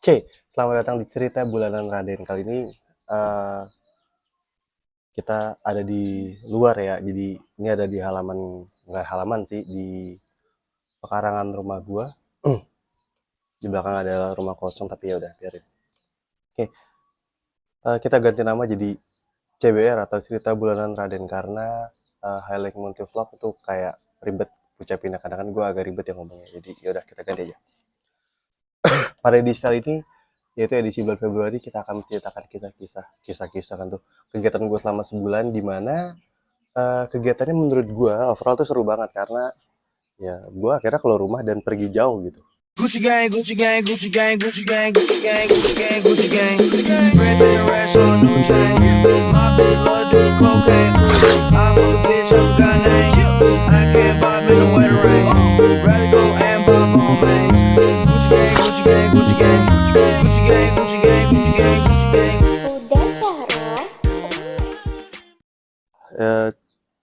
Oke, selamat datang di cerita bulanan Raden. Kali ini eh, kita ada di luar ya. Jadi ini ada di halaman, nggak halaman sih, di pekarangan rumah gua. Di belakang adalah rumah kosong, tapi ya udah biarin. Oke, kita ganti nama jadi CBR atau cerita bulanan Raden karena highlight multi vlog itu kayak ribet ucapinnya. Kadang kan gua agak ribet ya ngomongnya. Jadi ya udah kita ganti aja. Pada edisi kali ini yaitu edisi bulan Februari kita akan menceritakan kisah-kisah kan tuh kegiatan gue selama sebulan di mana kegiatannya menurut gue overall tuh seru banget karena ya gue akhirnya keluar rumah dan pergi jauh gitu. Gucci gang, Gucci gang, Gucci gang, Gucci gang, Gucci gang, Gucci gang, Gucci gang. Spread their racks on new chain. My bitch love do cocaine. I fuck bitch, I'm got name. I can't bob in the wetter rain. Rather go and bob on mains. Gucci gang, Gucci gang, Gucci gang, Gucci gang, Gucci gang, Gucci gang, Gucci gang. Udah, Syahron. Eh,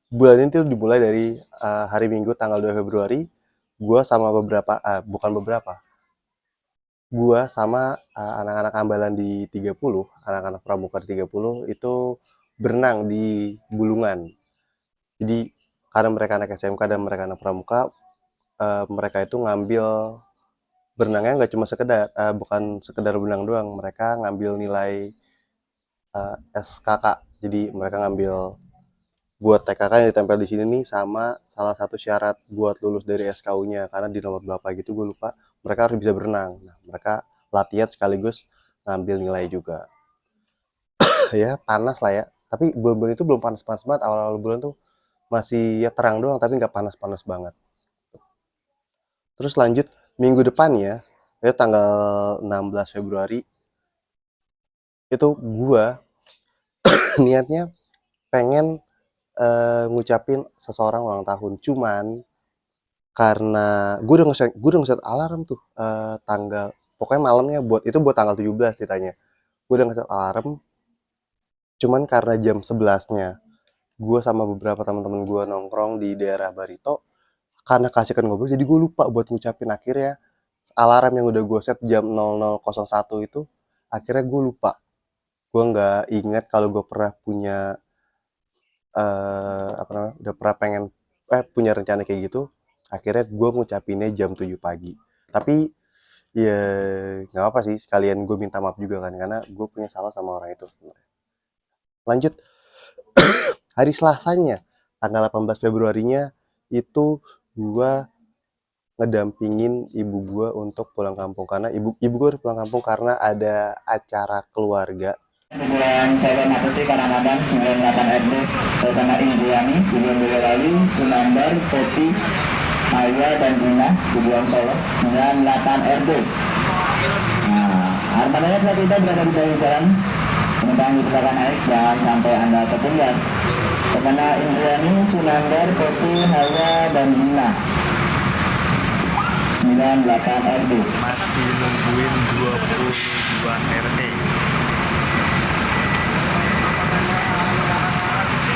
Bulan ini tuh dimulai dari hari Minggu tanggal 2 Februari gue sama bukan beberapa, gue sama anak-anak ambalan di 30, anak-anak pramuka di 30 itu berenang di Bulungan. Jadi karena mereka anak SMK dan mereka anak pramuka, mereka itu ngambil berenangnya nggak cuma sekedar bukan sekedar berenang doang, mereka ngambil nilai SKK. Jadi mereka ngambil buat TKK yang ditempel di sini nih sama salah satu syarat buat lulus dari SKU-nya karena di nomor berapa gitu gue lupa, mereka harus bisa berenang. Nah, mereka latihan sekaligus ngambil nilai juga. Ya panas lah ya. Tapi bulan-bulan itu belum panas-panas banget, awal-awal bulan tuh masih ya terang doang tapi nggak panas-panas banget. Terus lanjut minggu depannya, itu tanggal 16 Februari, itu gua niatnya pengen ngucapin seseorang ulang tahun. Cuman karena gue udah ngeset alarm tuh tanggal pokoknya malamnya buat tanggal 17 ceritanya. Gue udah ngeset alarm, cuman karena jam 11-nya gue sama beberapa teman-teman gue nongkrong di daerah Barito, karena kasihkan ngobrol jadi gue lupa buat ngucapin. Akhirnya alarm yang udah gue set jam 00.01 itu akhirnya gue lupa. Gue nggak ingat kalau gue pernah punya apa namanya, udah pernah punya rencana kayak gitu. Akhirnya gue ngucapinnya jam 7 pagi. Tapi ya nggak apa sih, sekalian gue minta maaf juga kan karena gue punya salah sama orang itu sebenarnya. Lanjut hari Selasanya tanggal 18 Februarinya itu gue ngedampingin ibu gue untuk pulang kampung karena ibu ibu gue harus pulang kampung karena ada acara keluarga. Bulan Solo Matesi Ramadan 98 RD bersama Ibu Yani, Ibu Boyolali, Sunandar, Peti, Maya dan Dina di Bulan Solo 98 RD. Nah, armadanya saat kita berada di bawah jalan, penumpang dipersilakan naik, jangan sampai Anda tertinggal. Bersama Ibu Yani, Sunandar, Peti, Maya dan Dina 98 RD. Masih nungguin 22 RT.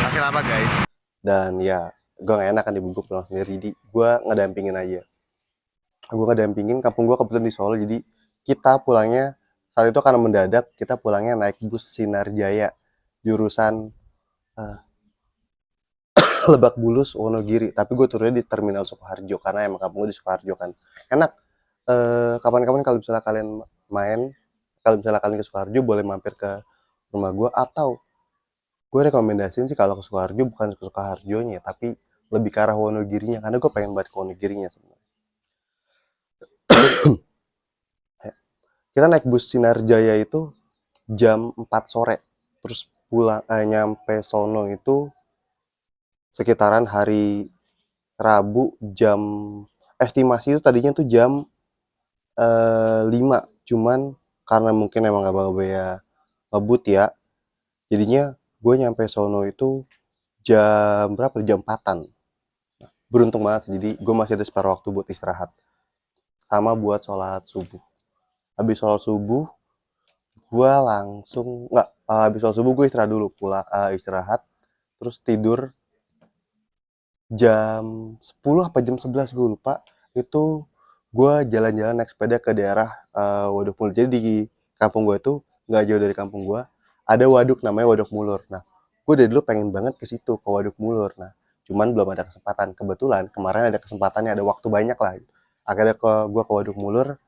Masih lama guys. Dan ya gue gak enak kan ibu gue pulang sendiri, jadi gue ngedampingin aja. Gue ngedampingin, kampung gue kebetulan di Solo, jadi kita pulangnya saat itu karena mendadak, kita pulangnya naik bus Sinar Jaya jurusan eh, Lebak Bulus Wonogiri, tapi gue turunnya di Terminal Sukoharjo karena emang kampung gue di Sukoharjo kan enak. Kapan-kapan kalau misalnya kalian main, kalau misalnya kalian ke Sukoharjo boleh mampir ke rumah gue, atau gue rekomendasiin sih kalau ke Sukoharjo bukan ke Sukoharjonya tapi lebih ke arah Wonogirinya karena gue pengen banget ke Wonogirinya sebenarnya. Kita naik bus Sinar Jaya itu jam 4 sore, terus nyampe sono itu sekitaran hari Rabu jam, estimasi itu tadinya tuh jam 5, cuman karena mungkin emang abang-abang ya ngebut ya, jadinya gue nyampe sono itu jam berapa, jam 4-an. Beruntung banget jadi gue masih ada spare waktu buat istirahat sama buat sholat subuh. Habis sholat subuh gue langsung nggak habis sholat subuh gue istirahat dulu, istirahat terus tidur jam 10 apa jam 11 gue lupa. Itu gue jalan-jalan naik sepeda ke daerah Waduk Mulur. Jadi di kampung gue tuh nggak jauh dari kampung gue ada waduk namanya Waduk Mulur. Nah, gue dari dulu pengen banget ke situ ke Waduk Mulur. Nah, cuman belum ada kesempatan. Kebetulan kemarin ada kesempatannya, ada waktu banyak lah. Akhirnya gue ke Waduk Mulur.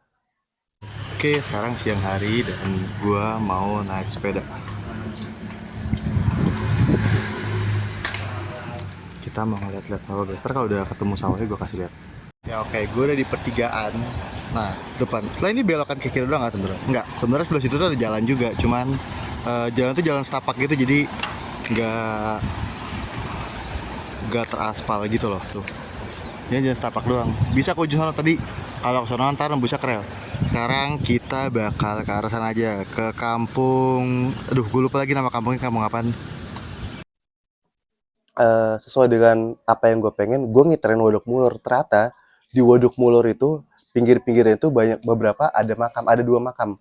Oke, sekarang siang hari dan gue mau naik sepeda. Kita mau ngeliat-liat sawah guys. Ntar kalau udah ketemu sawahnya gue kasih lihat. Ya oke, gue udah di pertigaan. Nah, depan. Setelah ini belokan ke kiri doang nggak sebenarnya? Enggak, sebenarnya sebelah situ tuh ada jalan juga. Cuman jalan tuh jalan setapak gitu, jadi nggak teraspal gitu loh tuh. Ini jalan setapak doang. Bisa ke ujung sana tadi. Kalau ke sana ntar nembusnya ke rel. Sekarang kita bakal ke arah sana aja, ke kampung. Aduh, gue lupa lagi nama kampungnya, kampung apaan. Sesuai dengan apa yang gue pengen, gue ngiterin Waduk Mulur. Ternyata di Waduk Mulur itu pinggir-pinggirnya itu banyak, beberapa ada makam, ada 2 makam.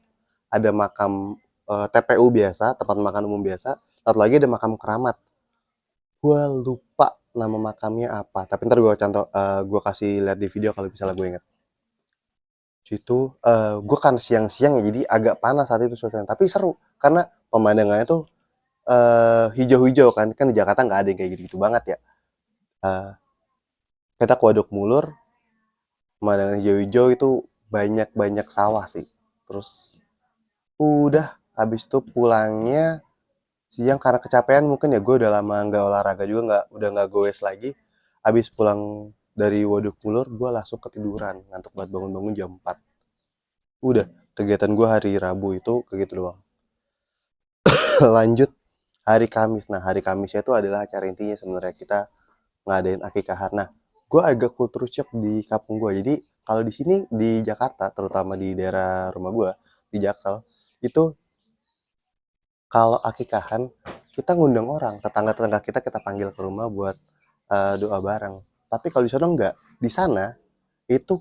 Ada makam TPU biasa, tempat makan umum biasa. Satu lagi ada makam keramat. Gue lupa nama makamnya apa, tapi ntar gue kasih lihat di video kalau misalnya gue inget. Situ gue kan siang-siang ya, jadi agak panas saat itu suasananya, tapi seru karena pemandangannya tuh hijau-hijau kan di Jakarta nggak ada yang kayak gitu-gitu banget ya. Kita ke Waduk Mulur, pemandangan hijau-hijau itu banyak sawah sih. Terus udah habis itu pulangnya siang karena kecapean mungkin ya, gue udah lama nggak olahraga juga, udah nggak goes lagi. Habis pulang dari Waduk Mulur gue langsung ketiduran, ngantuk banget, bangun-bangun jam 4. Udah, kegiatan gue hari Rabu itu kayak gitu doang. Lanjut hari Kamis. Nah, hari Kamisnya itu adalah acara intinya sebenarnya, kita ngadain akikahan. Nah, gue agak culture shock di kampung gue. Jadi kalau di sini di Jakarta, terutama di daerah rumah gue di Jaksel, itu kalau akikahan kita ngundang orang, tetangga-tetangga kita panggil ke rumah buat doa bareng. Tapi kalau di sana enggak. Di sana itu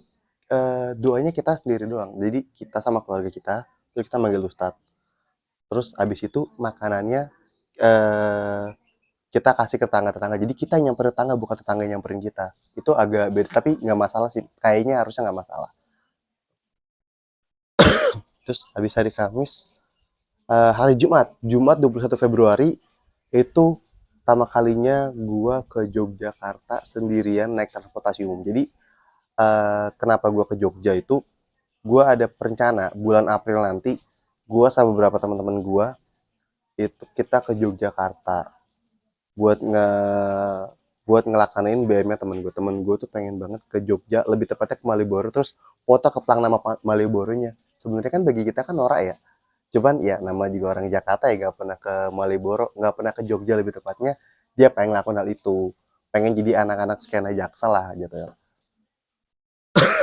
doanya kita sendiri doang. Jadi kita sama keluarga kita, terus kita manggil ustadz. Terus abis itu makanannya kita kasih ke tetangga-tetangga. Jadi kita yang nyamperin tetangga, bukan tetangga yang nyamperin kita. Itu agak beda, tapi nggak masalah sih. Kayaknya harusnya nggak masalah. Terus habis hari Kamis, hari Jumat 21 Februari, itu pertama kalinya gua ke Yogyakarta sendirian naik transportasi umum. Jadi kenapa gua ke Jogja itu, gua ada perencana bulan April nanti, gua sama beberapa teman-teman gua itu kita ke Yogyakarta buat ngelaksanain BM-nya temen gue tuh pengen banget ke Jogja, lebih tepatnya ke Malioboro, terus foto keplang nama Malioboronya. Sebenarnya kan bagi kita kan norak ya, cuman ya nama juga orang Jakarta ya, gak pernah ke Malioboro, gak pernah ke Jogja lebih tepatnya, dia pengen ngelakuin hal itu, pengen jadi anak-anak skena Jaksel lah gitu ya.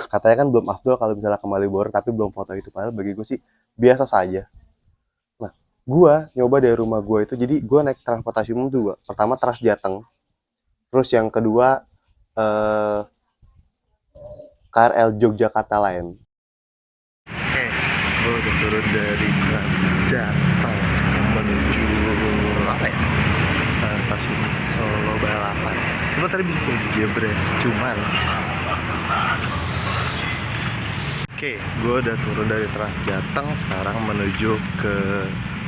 Katanya kan belum afdol kalau misalnya ke Malioboro tapi belum foto itu, padahal bagi gue sih biasa saja. Nah, gue nyoba dari rumah gue itu, jadi gue naik transportasi umum tuh, pertama Trans Jateng, terus yang kedua KRL Yogyakarta Line. Oke, gue udah turun dari Transjateng menuju apa ya? Stasiun Solo Balapan. Coba tadi bisa turun di Jebres, cuman oke, gue udah turun dari Transjateng, sekarang menuju ke,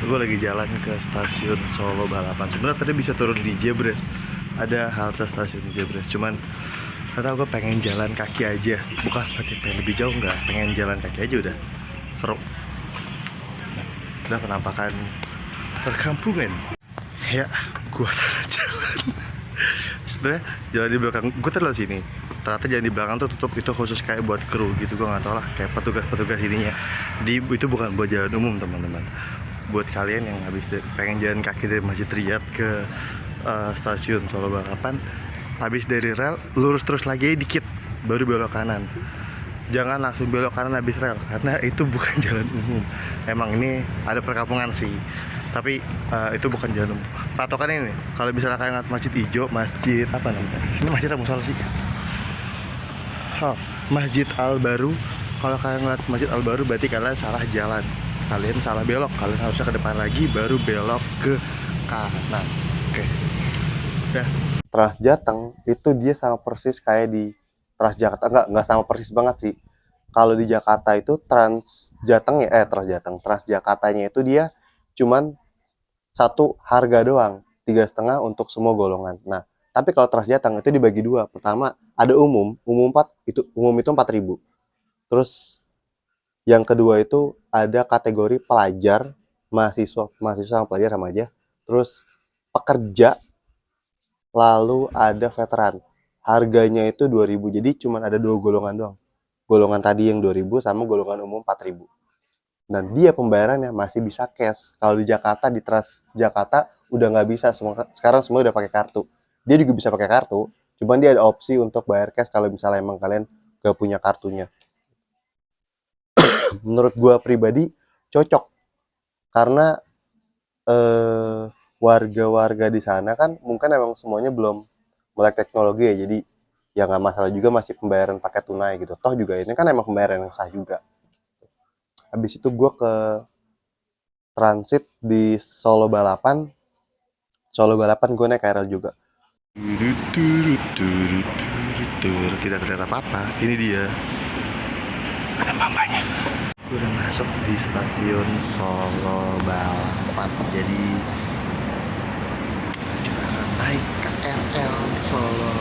gue lagi jalan ke stasiun Solo Balapan. Sebenarnya tadi bisa turun di Jebres, ada halte stasiun Jebres, cuman atau gue pengen jalan kaki aja, bukan berarti pengen lebih jauh, nggak, pengen jalan kaki aja udah seru. Udah penampakan perkampungan ya, gue salah jalan. Sebenarnya jalan di belakang gue terlalu sini, ternyata jalan di belakang tuh tutup, itu khusus kayak buat kru gitu, gue nggak tau lah, kayak petugas ininya. Itu bukan buat jalan umum teman-teman, buat kalian yang habis pengen jalan kaki dari Masjid Riyad ke stasiun Solo Balapan, habis dari rel lurus terus lagi dikit baru belok kanan. Jangan langsung belok kanan habis rel, karena itu bukan jalan umum. Emang ini ada perkampungan sih, tapi itu bukan jalan umum. Patokan ini kalau misalnya kalian ngeliat masjid hijau, masjid apa namanya, ini masjid apa musola sih, Masjid Al Baru. Kalau kalian ngeliat Masjid Al Baru berarti kalian salah jalan, kalian salah belok, kalian harusnya ke depan lagi baru belok ke kanan. Oke, udah. Trans Jateng itu dia sama persis kayak di Transjakarta, enggak sama persis banget sih. Kalau di Jakarta itu Transjakartanya itu dia cuman satu harga doang, 3,5 untuk semua golongan. Nah, tapi kalau Transjateng itu dibagi dua. Pertama ada umum itu 4.000. Terus yang kedua itu ada kategori pelajar, mahasiswa sama pelajar sama aja. Terus pekerja, lalu ada veteran. Harganya itu 2.000. Jadi cuma ada dua golongan doang. Golongan tadi yang 2.000 sama golongan umum 4.000. Dan dia pembayarannya masih bisa cash. Kalau di Jakarta, di Transjakarta udah nggak bisa. Sekarang semua udah pakai kartu. Dia juga bisa pakai kartu, cuman dia ada opsi untuk bayar cash kalau misalnya emang kalian gak punya kartunya. Menurut gua pribadi cocok karena warga-warga di sana kan mungkin emang semuanya belum melek teknologi ya, jadi ya nggak masalah juga masih pembayaran pakai tunai gitu. Toh juga ini kan emang pembayaran yang sah juga. Habis itu gue ke transit di Solo Balapan. Solo Balapan gue naik KRL juga. Tidak terlihat apa-apa. Ini dia. Ada mamanya. Gue udah masuk di stasiun Solo Balapan. Jadi kita akan naik KRL Solo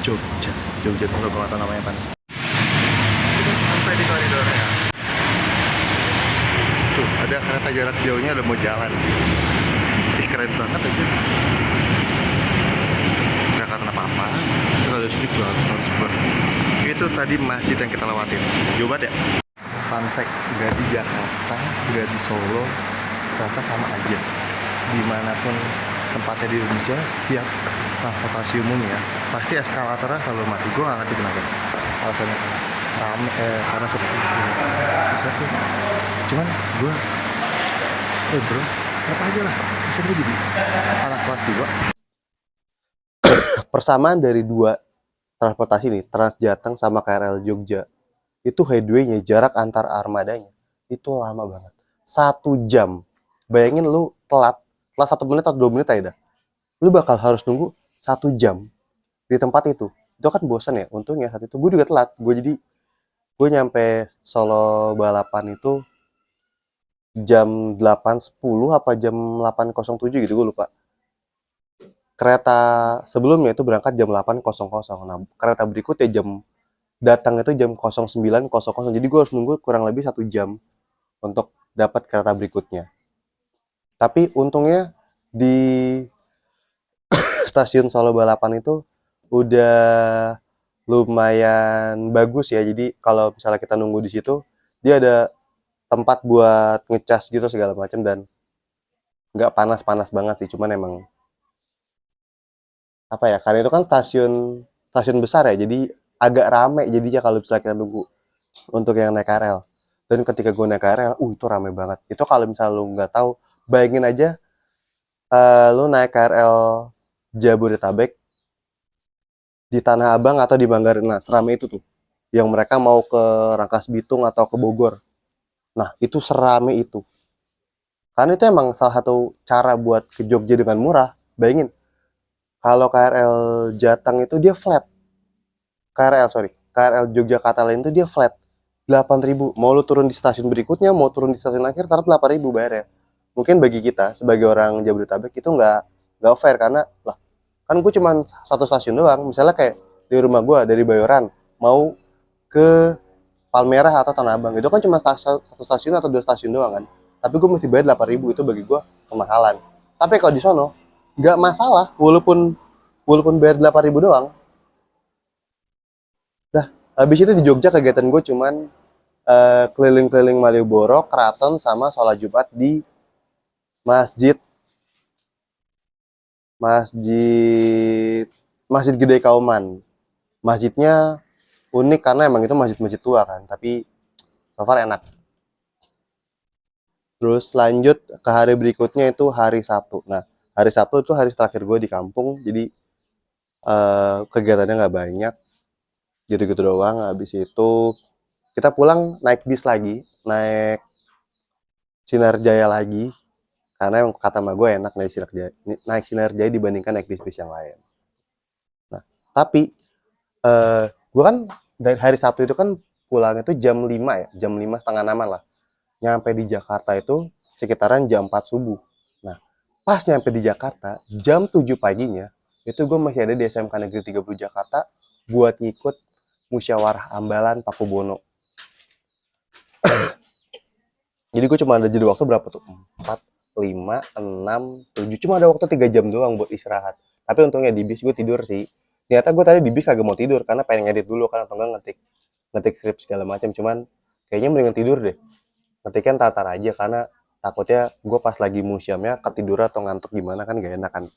Jogja. Jogja tuh gue gak tau namanya apa. Kita sampai di koridornya. Tuh, ada kereta jarak jauhnya udah mau jalan. Ih, keren banget aja. Gak karena apa-apa. Itu ada sedikit banget harus gue. Itu tadi masjid yang kita lewatin. Coba ya. Fun fact, gak di Jakarta, gak di Solo, ternyata sama aja. Dimanapun tempatnya di Indonesia, setiap transportasi umum ya, pasti eskalatornya selalu mati. Gue gak ngerti kenapa. Alasannya rame, karena sepi. It's okay. Cuman gue, bro, apa aja lah. Bisa gue jadi anak kelas 2. Persamaan dari dua transportasi nih, Transjateng sama KRL Jogja, itu headway-nya, jarak antar armadanya itu lama banget, 1 jam. Bayangin lu telat 1 menit atau 2 menit aja dah, lu bakal harus nunggu 1 jam di tempat itu kan bosan ya. Untungnya saat itu gue juga telat, gue nyampe Solo Balapan itu jam 8.10 apa jam 8.07 gitu, gue lupa. Kereta sebelumnya itu berangkat jam 8.00. Nah, kereta berikutnya datang itu jam 09.00. Jadi gue harus nunggu kurang lebih 1 jam untuk dapat kereta berikutnya. Tapi untungnya di stasiun Solo Balapan itu udah lumayan bagus ya. Jadi kalau misalnya kita nunggu di situ, dia ada tempat buat ngecas gitu segala macam, dan nggak panas-panas banget sih. Cuman emang apa ya, karena itu kan stasiun besar ya, jadi agak rame jadinya kalau misalnya kita nunggu untuk yang naik KRL. Dan ketika gue naik KRL, itu rame banget. Itu kalau misalnya lu nggak tahu, bayangin aja lu naik KRL Jabodetabek di Tanah Abang atau di Manggarai, nah serame itu tuh. Yang mereka mau ke Rangkas Bitung atau ke Bogor. Nah, itu serame itu. Karena itu emang salah satu cara buat ke Jogja dengan murah. Bayangin, kalau KRL Jateng itu dia flat. KRL Yogyakarta lain itu dia flat 8.000. Mau lu turun di stasiun berikutnya, mau turun di stasiun akhir, tetap 8.000 bayarnya. Mungkin bagi kita sebagai orang Jabodetabek itu nggak fair, karena lah kan gue cuma satu stasiun doang. Misalnya kayak di rumah gue dari Bayoran mau ke Palmerah atau Tanah Abang, itu kan cuma satu stasiun atau 2 stasiun doang kan. Tapi gue mesti bayar 8.000, itu bagi gue kemahalan. Tapi kalau di sono nggak masalah, walaupun bayar 8.000 doang. Nah, habis itu di Jogja kegiatan gue cuman keliling-keliling Malioboro, Keraton, sama sholat Jumat di masjid Masjid Gede Kauman. Masjidnya unik karena emang itu masjid tua kan, tapi so far enak. Terus lanjut ke hari berikutnya itu hari Sabtu. Nah, hari Sabtu itu hari terakhir gue di kampung, jadi kegiatannya nggak banyak, gitu-gitu doang. Habis itu kita pulang naik bis lagi, naik Sinar Jaya lagi, karena emang kata sama gue enak naik Sinar Jaya dibandingkan naik bis-bis yang lain. Nah, tapi gue kan dari hari Sabtu itu kan pulang itu jam 5 ya, jam 5 setengah 6 lah. Nyampe di Jakarta itu sekitaran jam 4 subuh. Nah, pas nyampe di Jakarta, jam 7 paginya, itu gue masih ada di SMK Negeri 30 Jakarta buat ngikut musyawarah ambalan Pakubono. Jadi gue cuma ada jeda waktu berapa tuh? 4, 5, 6, 7. Cuma ada waktu 3 jam doang buat istirahat. Tapi untungnya di bis gue tidur sih. Ternyata gue tadi di bis kagak mau tidur karena pengen ngedit dulu kan atau enggak ngetik skrip segala macam. Cuman kayaknya mendingan tidur deh. Ngetiknya ntar aja karena takutnya gue pas lagi museumnya ketiduran atau ngantuk gimana kan gak enak kan.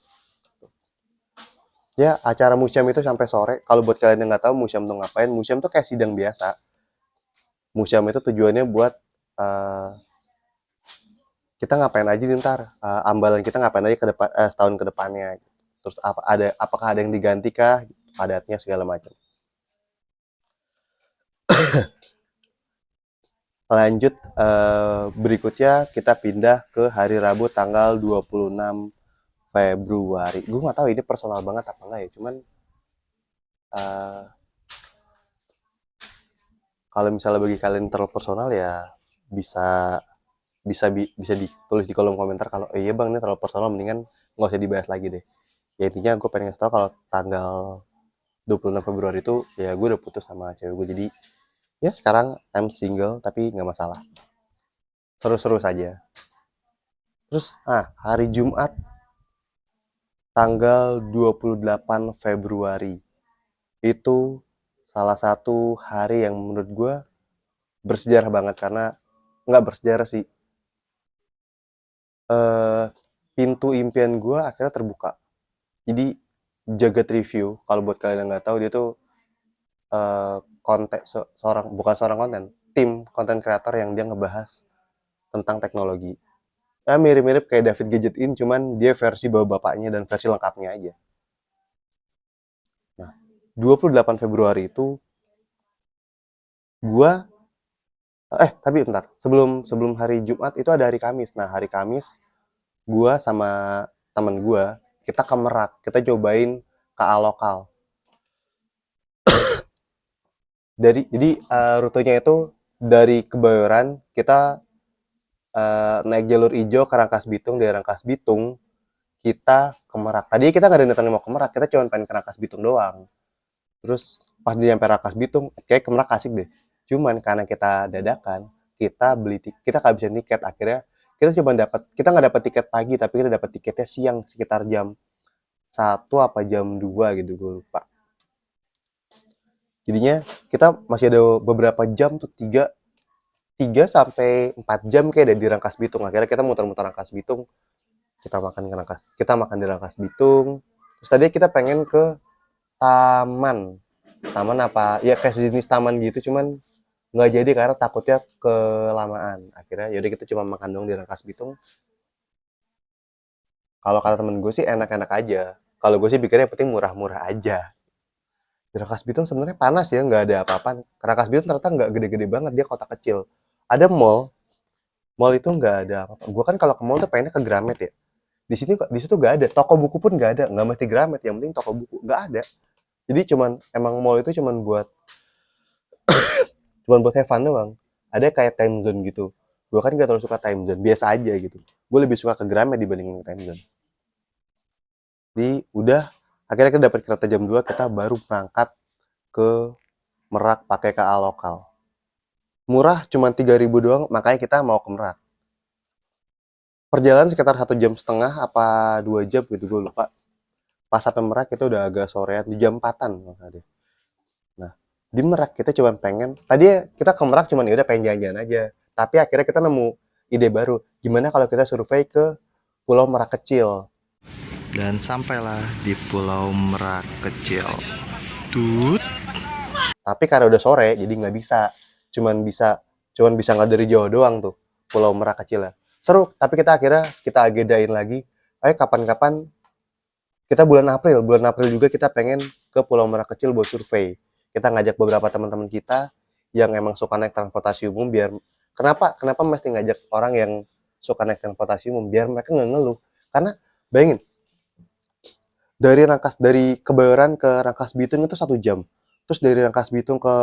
Ya acara museum itu sampai sore. Kalau buat kalian yang nggak tahu museum tuh ngapain, museum tuh kayak sidang biasa. Museum itu tujuannya buat kita ngapain aja nih ntar, ambalan kita ngapain aja ke depan, setahun ke depannya. Terus apakah ada yang diganti kah, adatnya segala macam. Lanjut, berikutnya kita pindah ke hari Rabu tanggal 26 Februari. Gue nggak tahu ini personal banget apa enggak ya, cuman kalau misalnya bagi kalian terlalu personal ya bisa bisa ditulis di kolom komentar kalau iya bang ini terlalu personal, mendingan nggak usah dibahas lagi deh. Ya intinya gue pengen ngasih tau kalau tanggal 26 Februari itu ya gue udah putus sama cewek gue, jadi ya sekarang I'm single tapi nggak masalah, seru-seru saja. Terus hari Jumat tanggal 28 Februari itu salah satu hari yang menurut gue bersejarah banget karena nggak bersejarah sih, pintu impian gue akhirnya terbuka. Jadi Jagat Review, kalau buat kalian yang nggak tahu, dia tuh bukan seorang konten, tim konten kreator yang dia ngebahas tentang teknologi. Ya mirip-mirip kayak David Gadget In, cuman dia versi bawa bapaknya dan versi lengkapnya aja. Nah, 28 Februari itu gua tapi bentar, sebelum hari Jumat itu ada hari Kamis. Nah, hari Kamis gua sama temen gua kita ke Merak, kita cobain KA lokal. Jadi rutenya itu dari Kebayoran kita naik jalur hijau ke Rangkas Bitung, dari Rangkas Bitung kita ke Merak. Tadi kita nggak ada niatan mau ke Merak, kita cuma pengen ke Rangkas Bitung doang. Terus pas di nyampe Rangkas Bitung, kayak ke Merak asik deh. Cuman karena kita dadakan, kita kehabisan tiket. Akhirnya kita nggak dapat tiket pagi, tapi kita dapat tiketnya siang sekitar jam 1 apa jam 2 gitu, gue lupa. Jadinya kita masih ada beberapa jam tuh, 3 sampai 4 jam kayak di Rangkas Bitung. Akhirnya kita muter-muter Rangkas Bitung. Kita makan di Rangkas Bitung. Terus tadi kita pengen ke taman apa ya, kayak sejenis taman gitu, cuman nggak jadi karena takutnya kelamaan. Akhirnya yaudah kita cuma makan dong di Rangkas Bitung. Kalau kata temen gue sih enak-enak aja. Kalau gue sih pikirnya yang penting murah-murah aja. Di Rangkas Bitung sebenarnya panas ya, nggak ada apa-apa. Rangkas Bitung ternyata nggak gede-gede banget, dia kota kecil. Ada mall itu nggak ada apa-apa. Gue kan kalau ke mall tuh pengennya ke Gramet ya. Di situ nggak ada. Toko buku pun nggak ada. Nggak mesti Gramet, yang penting toko buku nggak ada. Jadi emang mall itu cuman buat have fun doang. Ada kayak time zone gitu. Gue kan gak terlalu suka time zone, biasa aja gitu. Gue lebih suka ke Gramet dibandingin time zone. Jadi udah, akhirnya kita dapat kereta jam 2, kita baru berangkat ke Merak pakai KA lokal. Murah, cuma 3.000 doang, makanya kita mau ke Merak. Perjalanan sekitar 1,5 jam apa 2 jam gitu, gue lupa. Pas sampai Merak kita udah agak sorean, di jam 4-an. Nah, di Merak kita cuma pengen, tadi kita ke Merak cuma ya udah pengen jalan-jalan aja. Tapi akhirnya kita nemu ide baru. Gimana kalau kita survei ke Pulau Merak Kecil? Dan sampailah di Pulau Merak Kecil. Tut. Tapi karena udah sore, jadi nggak bisa. Cuman bisa nggak dari Jawa doang tuh, Pulau Merak Kecil ya. Seru, tapi kita akhirnya agendain lagi. Ayo kapan-kapan kita bulan April juga kita pengen ke Pulau Merak Kecil buat survei. Kita ngajak beberapa teman-teman kita yang emang suka naik transportasi umum, biar kenapa mesti ngajak orang yang suka naik transportasi umum, biar mereka nggak ngeluh. Karena bayangin, dari Kebayoran ke Rangkas Bitung itu 1 jam. Terus dari Rangkas Bitung ke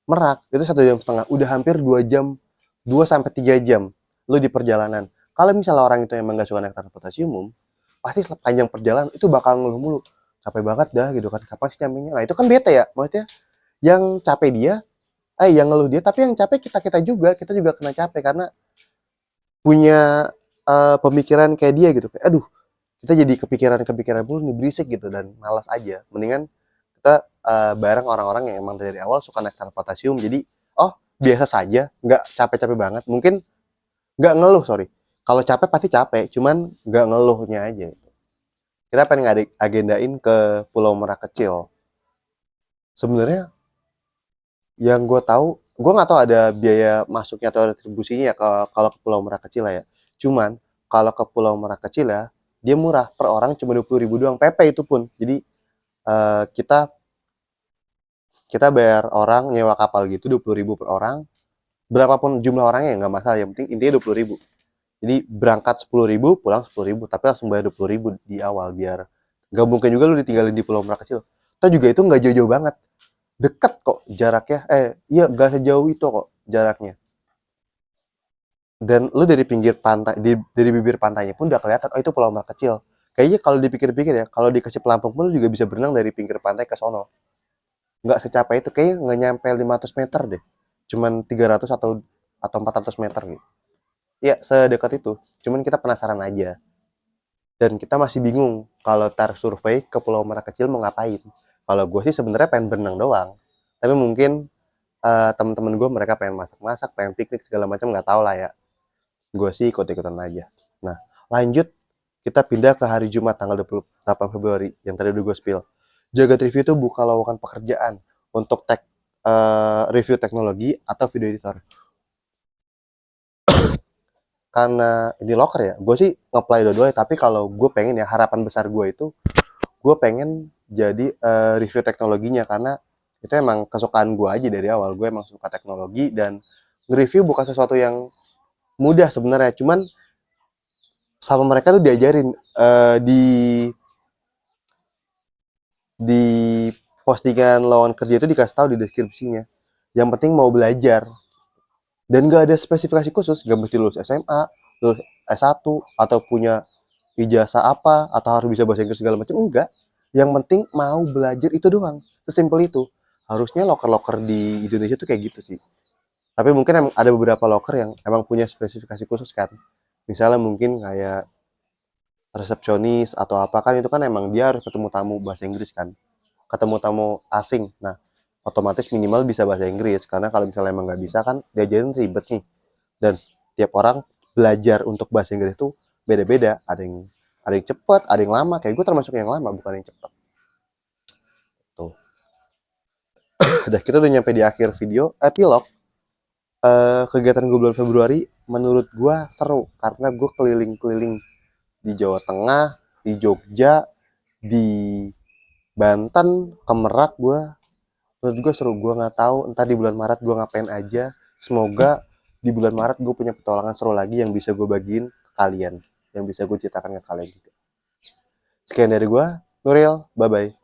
Merak itu 1,5 jam, udah hampir 2 jam, 2 sampai 3 jam lu di perjalanan. Kalau misalnya orang itu emang gak suka naik transportasi umum, pasti sepanjang perjalanan itu bakal ngeluh mulu. Capek banget dah gitu kan, kapan sih nyampenya? Nah itu kan bete ya, maksudnya yang capek dia, yang ngeluh dia, tapi yang capek kita juga kena capek karena punya pemikiran kayak dia gitu. Kayak, aduh, kita jadi kepikiran mulu nih, berisik gitu dan malas aja. Mendingan kita bareng orang-orang yang emang dari awal suka naik transportasi umum. Jadi, oh biasa saja, nggak capek-capek banget. Mungkin nggak ngeluh, sorry. Kalau capek pasti capek, cuman nggak ngeluhnya aja. Kita pengen agendain ke Pulau Merak kecil. Sebenarnya yang gue tahu, gue nggak tahu ada biaya masuknya atau retribusinya ya kalau ke Pulau Merak kecil lah ya. Cuman kalau ke Pulau Merak kecil ya, dia murah per orang cuma 20.000 doang, PP itu pun. Jadi kita kita bayar orang nyewa kapal gitu 20.000 per orang. Berapapun jumlah orangnya nggak masalah, yang penting intinya 20.000. Jadi berangkat 10.000, pulang 10.000, tapi langsung bayar 20.000 di awal biar nggak mungkin juga lu ditinggalin di Pulau Merak kecil. Toh juga itu nggak jauh-jauh banget, deket kok jaraknya. Iya nggak sejauh itu kok jaraknya. Dan lu dari pinggir pantai, dari bibir pantainya pun udah kelihatan, oh itu Pulau Merak kecil. Kayaknya kalau dipikir-pikir ya, kalau dikasih pelampung pun lu juga bisa berenang dari pinggir pantai ke sono. Nggak secapek itu, kayaknya nggak nyampe 500 meter deh. Cuman 300 atau 400 meter gitu. Ya, sedekat itu. Cuman kita penasaran aja. Dan kita masih bingung kalau tarik survei ke Pulau Merak kecil mau ngapain. Kalau gue sih sebenarnya pengen berenang doang. Tapi mungkin teman-teman gue mereka pengen masak-masak, pengen piknik segala macam, nggak tahu lah ya. Gue sih ikut-ikutan aja. Nah, lanjut kita pindah ke hari Jumat tanggal 28 Februari yang tadi udah gue spill. Jagat Review itu buka lowongan pekerjaan untuk review teknologi atau video editor. Karena ini loker ya, gue sih nge-apply dua-duanya, tapi kalau gue pengen ya, harapan besar gue itu, gue pengen jadi review teknologinya, karena itu emang kesukaan gue aja dari awal. Gue emang suka teknologi, dan nge-review bukan sesuatu yang mudah sebenarnya, cuman sama mereka tuh diajarin di postingan lowongan kerja itu dikasih tahu di deskripsinya. Yang penting mau belajar. Dan gak ada spesifikasi khusus, gak mesti lulus SMA, lulus S1, atau punya ijazah apa, atau harus bisa bahasa Inggris segala macam, enggak. Yang penting mau belajar, itu doang. Sesimpel itu. Harusnya loker-loker di Indonesia tuh kayak gitu sih. Tapi mungkin emang ada beberapa loker yang emang punya spesifikasi khusus kan. Misalnya mungkin kayak resepsionis atau apa kan, itu kan emang dia harus ketemu tamu bahasa Inggris kan. Ketemu tamu asing. Nah, otomatis minimal bisa bahasa Inggris, karena kalau misalnya emang nggak bisa kan diajarin ribet nih. Dan tiap orang belajar untuk bahasa Inggris itu beda-beda. Ada yang cepat, ada yang lama. Kayak gue termasuk yang lama, bukan yang cepat. Tuh. Udah, kita udah nyampe di akhir video epilog. Kegiatan gue bulan Februari menurut gue seru karena gue keliling-keliling di Jawa Tengah, di Jogja, di Banten, ke Merak. Menurut gue seru. Gue nggak tahu entar di bulan Maret gue ngapain aja. Semoga di bulan Maret gue punya petualangan seru lagi yang bisa gue bagiin ke kalian, yang bisa gue ceritakan ke kalian juga. Sekian dari gue, Nuril, bye bye.